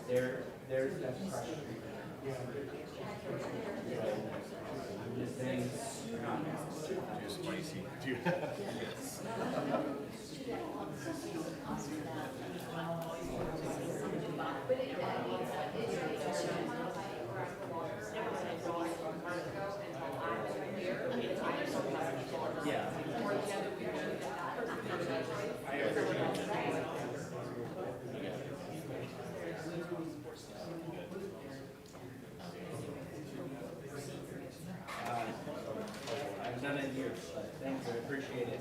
There's that pressure. I'm just saying. Too spicy. I've done it in years, but thank you, I appreciate it.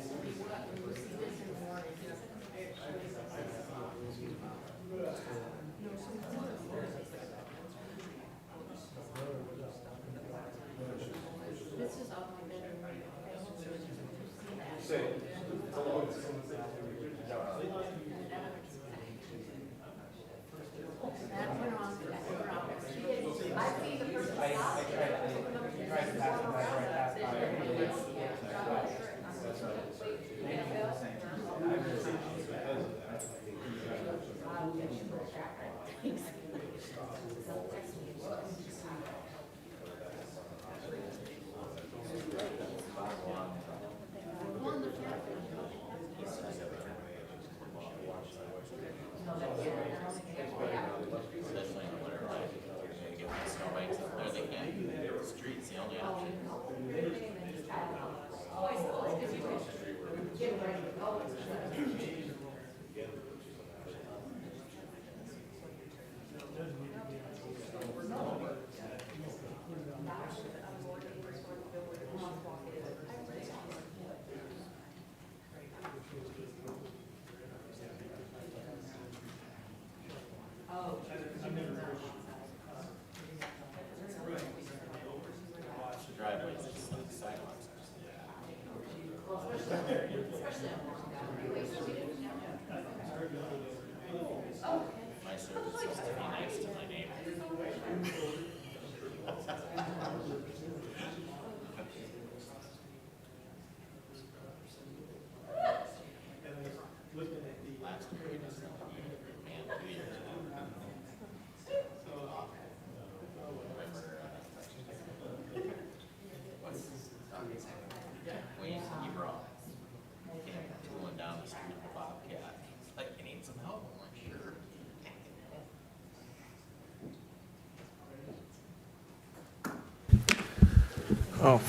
Oh,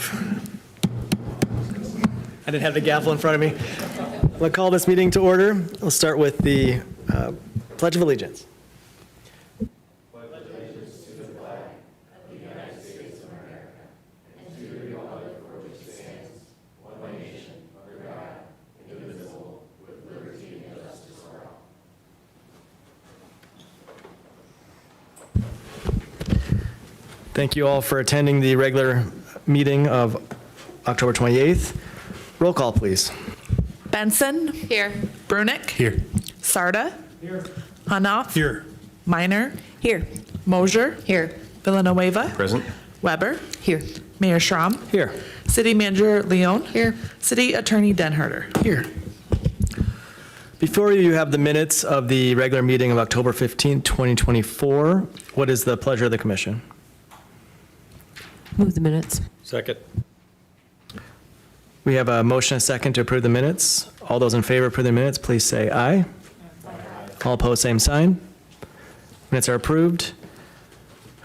I didn't have the gavel in front of me. We'll call this meeting to order. We'll start with the Pledge of Allegiance. Thank you all for attending the regular meeting of October 28th. Roll call, please. Benson. Here. Brunick. Here. Sarda. Here. Hanoff. Here. Minor. Here. Mosier. Here. Villanueva. Present. Weber. Here. Mayor Schramm. Here. City Manager Leon. Here. City Attorney Denharder. Here. Before you have the minutes of the regular meeting of October 15th, 2024. What is the pleasure of the commission? Move the minutes. Second. We have a motion and a second to approve the minutes. All those in favor of approving the minutes, please say aye. All opposed, same sign. Minutes are approved.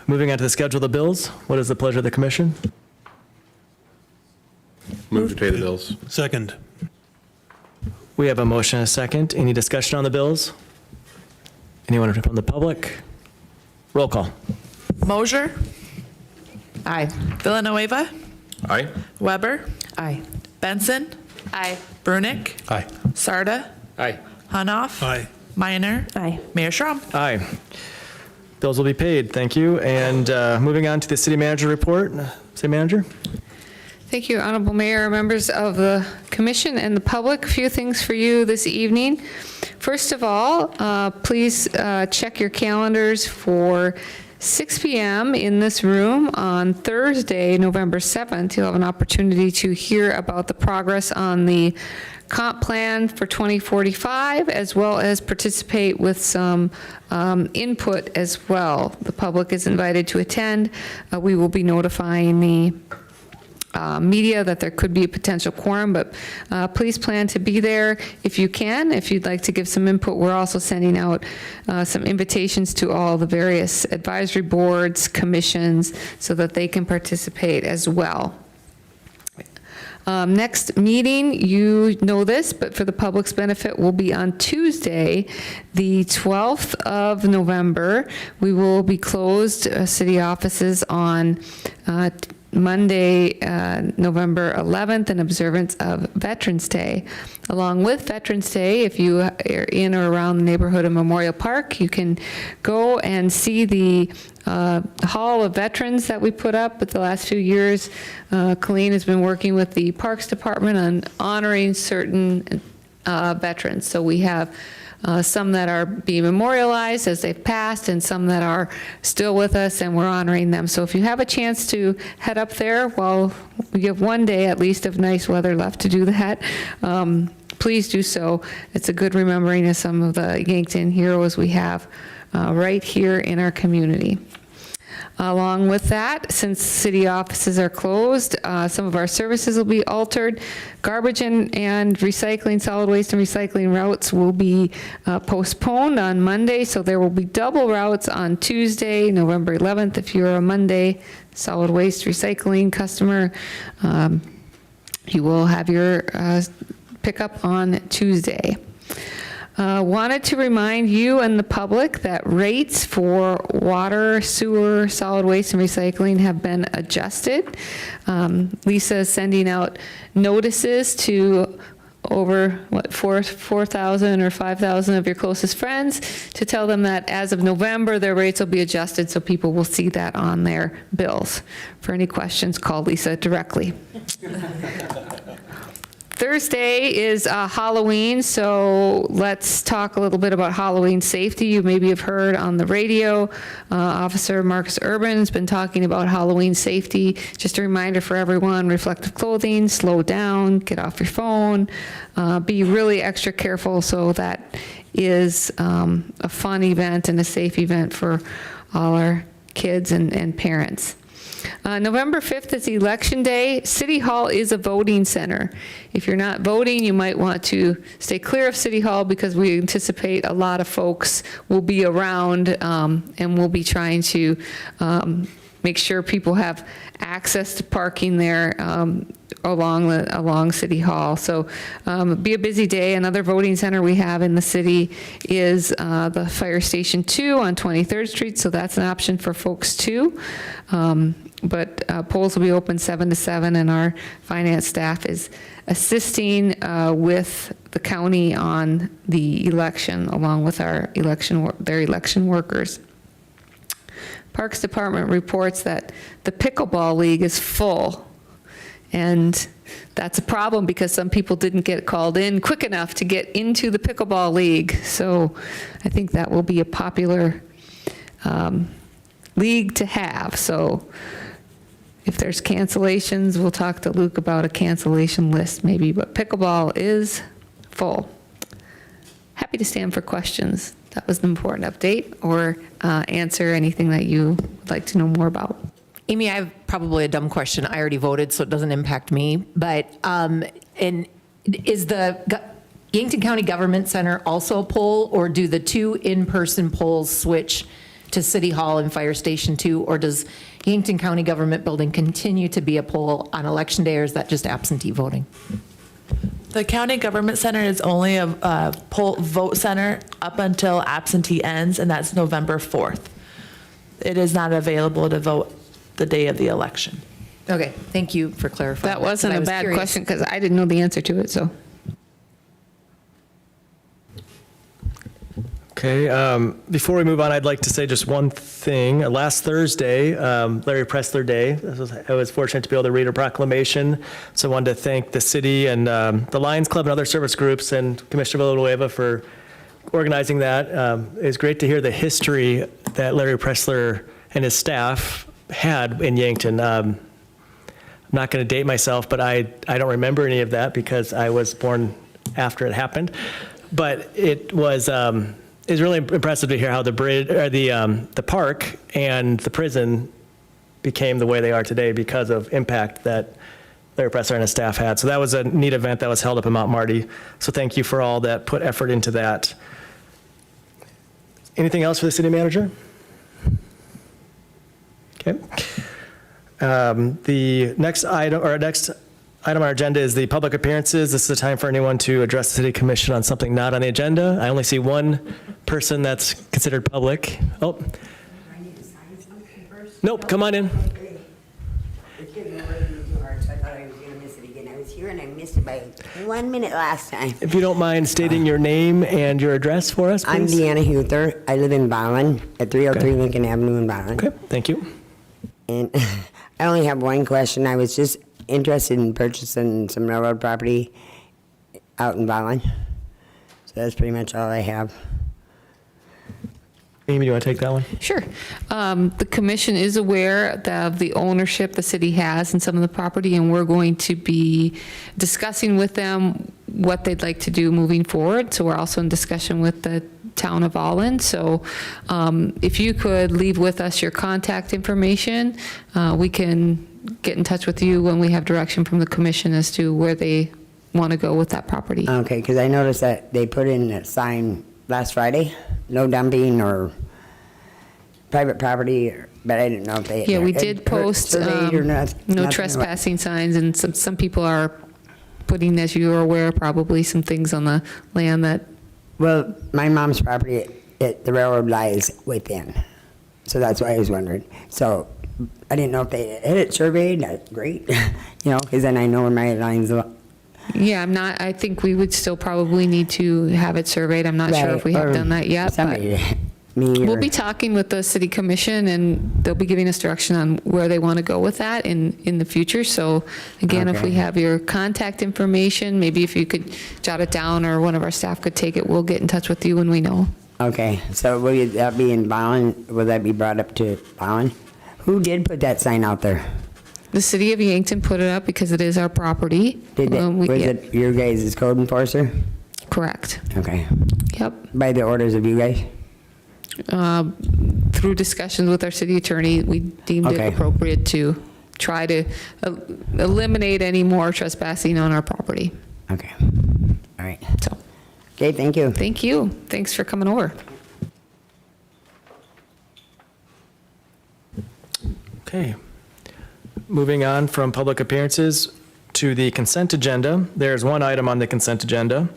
Moving on to the schedule of the bills. What is the pleasure of the commission? Move to pay the bills. Second. We have a motion and a second. Any discussion on the bills? Anyone from the public? Roll call. Mosier. Aye. Villanueva. Aye. Weber. Aye. Benson. Aye. Brunick. Aye. Sarda. Aye. Hanoff. Aye. Minor. Aye. Mayor Schramm. Aye. Bills will be paid. Thank you. And moving on to the city manager report. City manager? Thank you, Honorable Mayor, members of the commission and the public. A few things for you this evening. First of all, please check your calendars for 6 p.m. in this room on Thursday, November 7th. You'll have an opportunity to hear about the progress on the comp plan for 2045, as well as participate with some input as well. The public is invited to attend. We will be notifying the media that there could be a potential quorum, but please plan to be there if you can. If you'd like to give some input, we're also sending out some invitations to all the various advisory boards, commissions, so that they can participate as well. Next meeting, you know this, but for the public's benefit, will be on Tuesday, the 12th of November. We will be closed, city offices, on Monday, November 11th, in observance of Veterans Day. Along with Veterans Day, if you are in or around the neighborhood of Memorial Park, you can go and see the Hall of Veterans that we put up with the last few years. Colleen has been working with the Parks Department on honoring certain veterans. So we have some that are being memorialized as they've passed, and some that are still with us, and we're honoring them. So if you have a chance to head up there, well, we have one day at least of nice weather left to do that. Please do so. It's a good remembering of some of the Yankton heroes we have right here in our community. Along with that, since city offices are closed, some of our services will be altered. Garbage and recycling, solid waste and recycling routes will be postponed on Monday, so there will be double routes on Tuesday, November 11th. If you're a Monday solid waste recycling customer, you will have your pickup on Tuesday. Wanted to remind you and the public that rates for water, sewer, solid waste, and recycling have been adjusted. Lisa is sending out notices to over, 4,000 or 5,000 of your closest friends to tell them that as of November, their rates will be adjusted, so people will see that on their bills. For any questions, call Lisa directly. Thursday is Halloween, so let's talk a little bit about Halloween safety. You maybe have heard on the radio, Officer Marcus Urban has been talking about Halloween safety. Just a reminder for everyone, reflective clothing, slow down, get off your phone, be really extra careful, so that is a fun event and a safe event for all our kids and parents. November 5th is Election Day. City Hall is a voting center. If you're not voting, you might want to stay clear of City Hall, because we anticipate a lot of folks will be around, and we'll be trying to make sure people have access to parking there along City Hall. So be a busy day. Another voting center we have in the city is the Fire Station 2 on 23rd Street, so that's an option for folks too. But polls will be open 7 to 7, and our finance staff is assisting with the county on the election, along with their election workers. Parks Department reports that the pickleball league is full, and that's a problem because some people didn't get called in quick enough to get into the pickleball league. So I think that will be a popular league to have. So if there's cancellations, we'll talk to Luke about a cancellation list maybe, but pickleball is full. Happy to stand for questions. That was an important update, or answer anything that you would like to know more about. Amy, I have probably a dumb question. I already voted, so it doesn't impact me. But is the Yankton County Government Center also a poll, or do the two in-person polls switch to City Hall and Fire Station 2, or does Yankton County Government Building continue to be a poll on Election Day, or is that just absentee voting? The County Government Center is only a poll vote center up until absentee ends, and that's November 4th. It is not available to vote the day of the election. Okay, thank you for clarifying. That wasn't a bad question, because I didn't know the answer to it, so. Okay, before we move on, I'd like to say just one thing. Last Thursday, Larry Pressler Day, I was fortunate to be able to read a proclamation. So I wanted to thank the city and the Lions Club and other service groups and Commissioner Villanueva for organizing that. It's great to hear the history that Larry Pressler and his staff had in Yankton. I'm not going to date myself, but I don't remember any of that because I was born after it happened. But it was really impressive to hear how the bridge, or the park and the prison became the way they are today because of impact that Larry Presser and his staff had. So that was a neat event that was held up in Mount Marty. So thank you for all that put effort into that. Anything else for the city manager? Okay. The next item on our agenda is the public appearances. This is the time for anyone to address the city commission on something not on the agenda. I only see one person that's considered public. Oh. Do I need to sign something first? Nope, come on in. Okay. It's getting really too hard, so I thought I was gonna miss it again. I was here and I missed it by 1 minute last time. If you don't mind stating your name and your address for us, I'm please. Deanna Huther. I live in Bowling at 303 Okay. Lincoln Avenue in Bowling. Okay, thank you. And I only have one question. I was just interested in purchasing some railroad property out in Bowling. So that's pretty much all I have. Amy, do you want to take that one? Sure. The commission is aware of the ownership the city has in some of the property, and we're going to be discussing with them what they'd like to do moving forward. So we're also in discussion with the town of Allen. So if you could leave with us your contact information, we can get in touch with you when we have direction from the commission as to where they want to go with that property. Okay, because I noticed that they put in a sign last Friday, no dumping or private property, but I didn't know if they. Yeah, we did post surveyed or no trespassing signs, and some people are putting, as you are aware, probably some things on the land that, Well, my mom's property, the railroad lies within, so that's why I was wondering. So I didn't know if they had it surveyed. That's great, because then I know where my lines are. yeah, I think we would still probably need to have it surveyed. I'm not sure if we have done that yet, but Somebody, me we'll or- be talking with the city commission, and they'll be giving us direction on where they want to go with that in the future. So again, if we Okay. have your contact information, maybe if you could jot it down, or one of our staff could take it, we'll get in touch with you when we know. Okay, so will that be in Bowling? Will that be brought up to Bowling? Who did put that sign out there? The city of Yankton put it up because it is our property. Did they, was Yeah, it your guys' code enforcer? correct. Okay, Yep. by the orders of you guys? Through discussions with our city attorney, we deemed it Okay. appropriate to try to eliminate any more trespassing on our property. Okay, all right. So, Okay, thank you. thank you. Thanks for coming over. Okay. Moving on from public appearances to the consent agenda. There's one item on the consent agenda.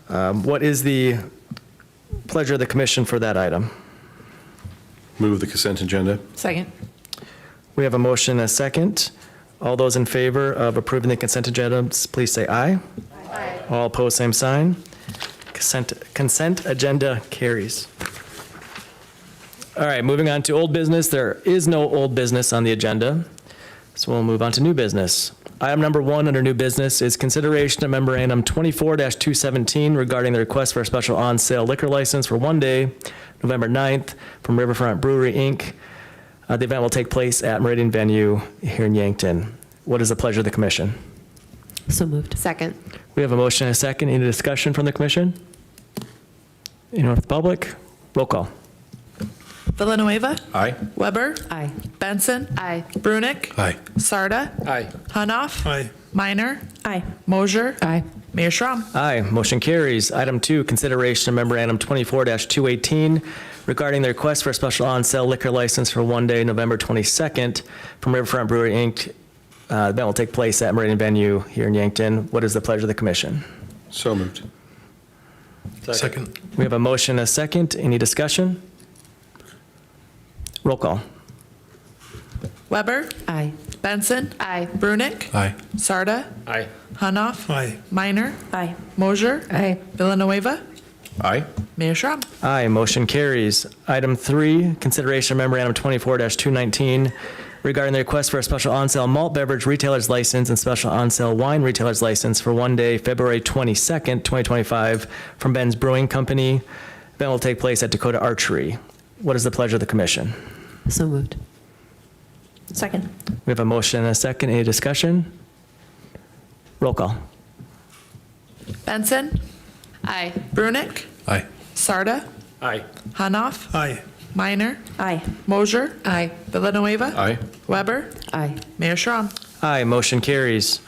What is the pleasure of the commission for that item? Move the consent agenda. Second. We have a motion and a second. All those in favor of approving the consent agenda, please say aye. Aye. All opposed, same sign. Consent agenda carries. All right, moving on to old business. There is no old business on the agenda, so we'll move on to new business. Item number 1 under new business is consideration of memorandum 24-217 regarding the request for a special on-sale liquor license for one day, November 9th, from Riverfront Brewery, Inc. The event will take place at Meridian Venue here in Yankton. What is the pleasure of the commission? So moved. Second. We have a motion and a second. Any discussion from the commission? Anyone from the public? Roll call. Villanueva, Aye. Weber, Aye. Benson, Aye. Brunick, Aye. Sarda, Aye. Hunoff, Minor, Aye. Mosier, Aye. Mayor Schram. Aye, motion carries. Item 2, consideration of memorandum 24-218 regarding the request for a special on-sale liquor license for one day, November 22nd, from Riverfront Brewery, Inc. The event will take place at Meridian Venue here in Yankton. What is the pleasure of the commission? So moved. Second. We have a motion and a second. Any discussion? Roll call. Weber, Aye. Benson, Aye. Brunick, Aye. Sarda, Aye. Hunoff, Minor, Aye. Mosier, Aye. Villanueva, Aye. Mayor Schram. Aye, motion carries. Item 3, consideration of memorandum 24-219 regarding the request for a special on-sale malt beverage retailer's license and special on-sale wine retailer's license for one day, February 22nd, 2025, from Ben's Brewing Company. Event will take place at Dakota Archery. What is the pleasure of the commission? So moved. Second. We have a motion and a second. Any discussion? Roll call. Benson. Aye. Brunick. Aye. Sarda. Aye. Hanoff. Aye. Minor. Aye. Mosier. Aye. Villanueva. Aye. Weber. Aye. Mayor Schram. Aye, motion carries.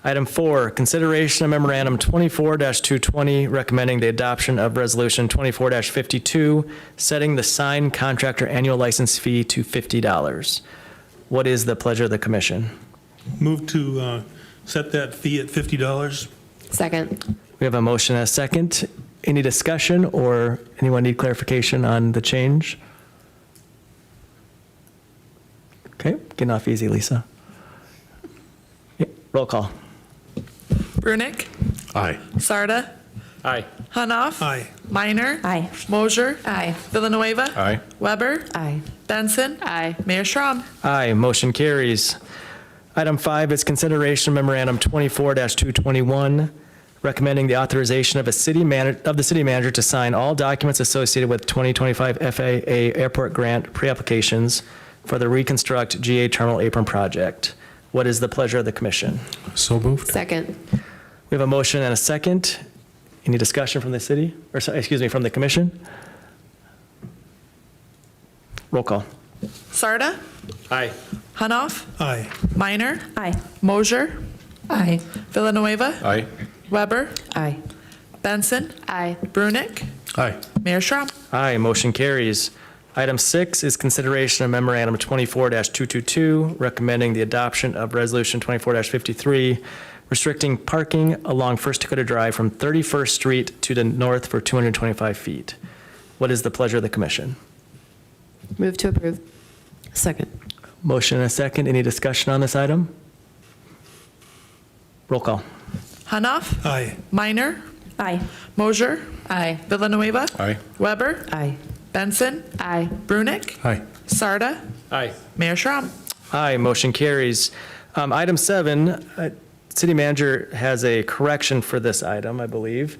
Item 4, consideration of memorandum 24-220, recommending the adoption of resolution 24-52, setting the sign contractor annual license fee to $50. What is the pleasure of the commission? Move to set that fee at $50. Second. We have a motion and a second. Any discussion or anyone need clarification on the change? Okay, getting off easy, Lisa. Yeah, roll call. Brunick. Aye. Sarda. Aye. Hanoff. Aye. Minor. Aye. Mosier. Aye. Villanueva. Aye. Weber. Aye. Benson. Aye. Mayor Schram. Aye, motion carries. Item 5 is consideration of memorandum 24-221, recommending the authorization of the city manager to sign all documents associated with 2025 FAA airport grant pre-applications for the Reconstruct GA Terminal Apron Project. What is the pleasure of the commission? So moved. Second. We have a motion and a second. Any discussion from the city, or excuse me, from the commission? Roll call. Sarda. Aye. Hanoff. Aye. Minor. Aye. Mosier. Aye. Villanueva. Aye. Weber. Aye. Benson. Aye. Brunick. Aye. Mayor Schram. Aye, motion carries. Item 6 is consideration of memorandum 24-222, recommending the adoption of resolution 24-53, restricting parking along First Dakota Drive from 31st Street to the north for 225 feet. What is the pleasure of the commission? Move to approve. Second. Motion and a second. Any discussion on this item? Roll call. Hanoff. Aye. Minor. Aye. Mosier. Aye. Villanueva. Aye. Weber. Aye. Benson. Aye. Brunick. Aye. Sarda. Aye. Mayor Schram. Aye, motion carries. Item 7, city manager has a correction for this item, I believe.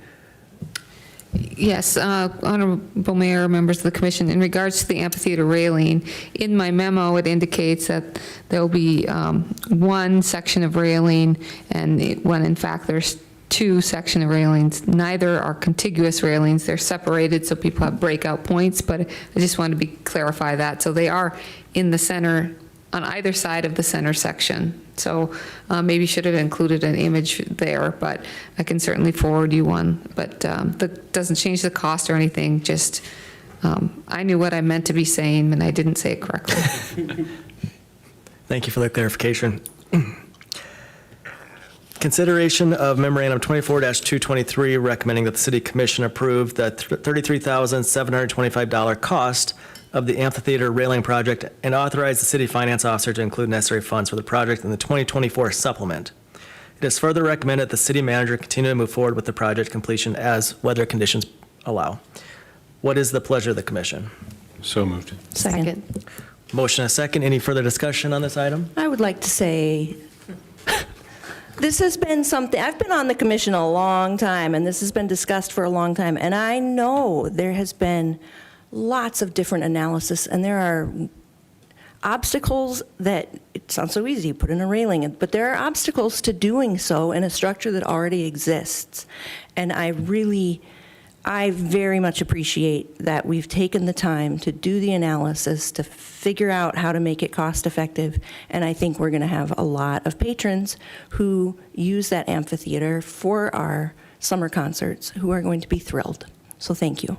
Yes, Honorable Mayor, members of the commission, in regards to the amphitheater railing, in my memo, it indicates that there'll be one section of railing, and when in fact there's two section of railings. Neither are contiguous railings, they're separated, so people have breakout points, but I just wanted to clarify that. So they are in the center, on either side of the center section. So maybe should have included an image there, but I can certainly forward you one. But that doesn't change the cost or anything, just I knew what I meant to be saying and I didn't say it correctly. Thank you for the clarification. Consideration of memorandum 24-223, recommending that the city commission approve the $33,725 cost of the amphitheater railing project and authorize the city finance officer to include necessary funds for the project in the 2024 supplement. It is further recommended that the city manager continue to move forward with the project completion as weather conditions allow. What is the pleasure of the commission? So moved. Second. Motion and a second. Any further discussion on this item? I would like to say, this has been something, I've been on the commission a long time, and this has been discussed for a long time, and I know there has been lots of different analysis, and there are obstacles that, it sounds so easy, put in a railing, but there are obstacles to doing so in a structure that already exists. And I very much appreciate that we've taken the time to do the analysis, to figure out how to make it cost effective. And I think we're going to have a lot of patrons who use that amphitheater for our summer concerts who are going to be thrilled. So thank you.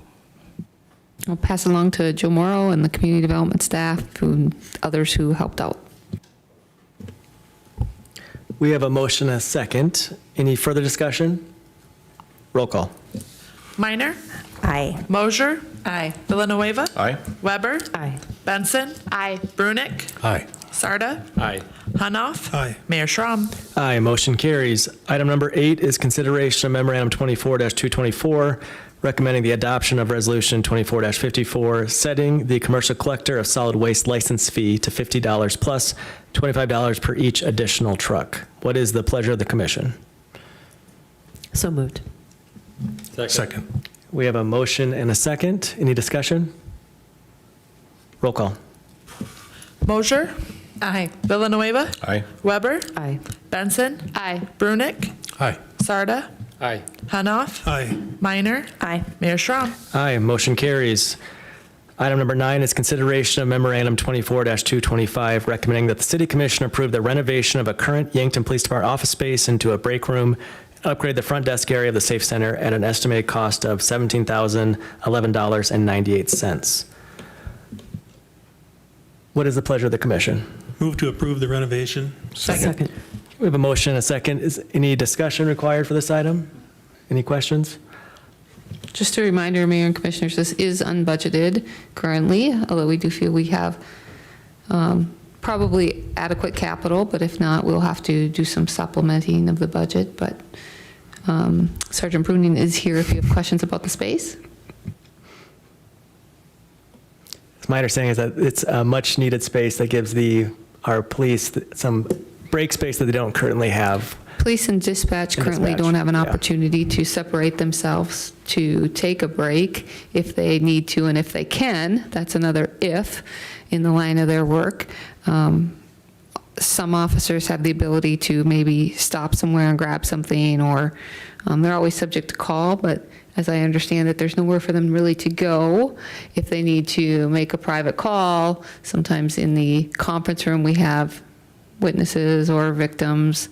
I'll pass it along to Joe Morrow and the community development staff and others who helped out. We have a motion and a second. Any further discussion? Roll call. Minor. Aye. Mosier. Aye. Villanueva. Aye. Weber. Aye. Benson. Aye. Brunick. Aye. Sarda. Aye. Hanoff. Aye. Mayor Schram. Aye, motion carries. Item number 8 is consideration of memorandum 24-224, recommending the adoption of resolution 24-54, setting the commercial collector of solid waste license fee to $50 plus $25 per each additional truck. What is the pleasure of the commission? So moved. Second. We have a motion and a second. Any discussion? Roll call. Mosier. Aye. Villanueva. Aye. Weber. Aye. Benson. Aye. Brunick. Aye. Sarda. Aye. Hanoff. Aye. Minor. Aye. Mayor Schram. Aye, motion carries. Item number 9 is consideration of memorandum 24-225, recommending that the city commission approve the renovation of a current Yankton Police Department office space into a break room, upgrade the front desk area of the Safe Center at an estimated cost of $17,011.98. What is the pleasure of the commission? Move to approve the renovation. Second. We have a motion and a second. Is any discussion required for this item? Any questions? Just a reminder, Mayor and Commissioners, this is unbudgeted currently, although we do feel we have probably adequate capital, but if not, we'll have to do some supplementing of the budget. But Sergeant Bruning is here if you have questions about the space. My understanding is that it's a much-needed space that gives our police some break space that they don't currently have. Police and dispatch And currently dispatch, don't have an yeah. opportunity to separate themselves to take a break if they need to, and if they can, that's another if, in the line of their work. Some officers have the ability to maybe stop somewhere and grab something, or they're always subject to call, but as I understand it, there's nowhere for them really to go if they need to make a private call. Sometimes in the conference room, we have witnesses or victims.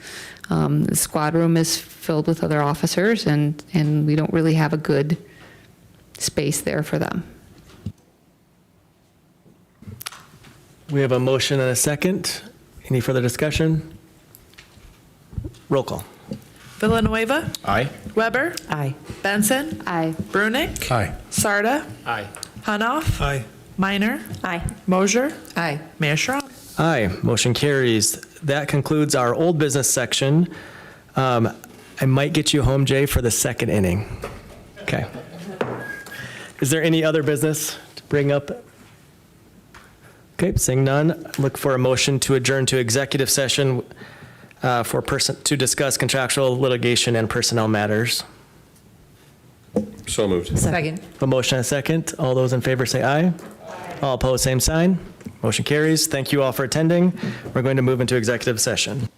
The squad room is filled with other officers, and we don't really have a good space there for them. We have a motion and a second. Any further discussion? Roll call. Villanueva. Aye. Weber. Aye. Benson. Aye. Brunick. Aye. Sarda. Aye. Hanoff. Aye. Minor. Aye. Mosier. Aye. Mayor Schram. Aye, motion carries. That concludes our old business section. I might get you home, Jay, for the second inning. Okay. Is there any other business to bring up? Okay, seeing none, look for a motion to adjourn to executive session to discuss contractual litigation and personnel matters. So moved. Second. A motion and a second. All those in favor say aye. All opposed, same sign. Motion carries. Thank you all for attending. We're going to move into executive session.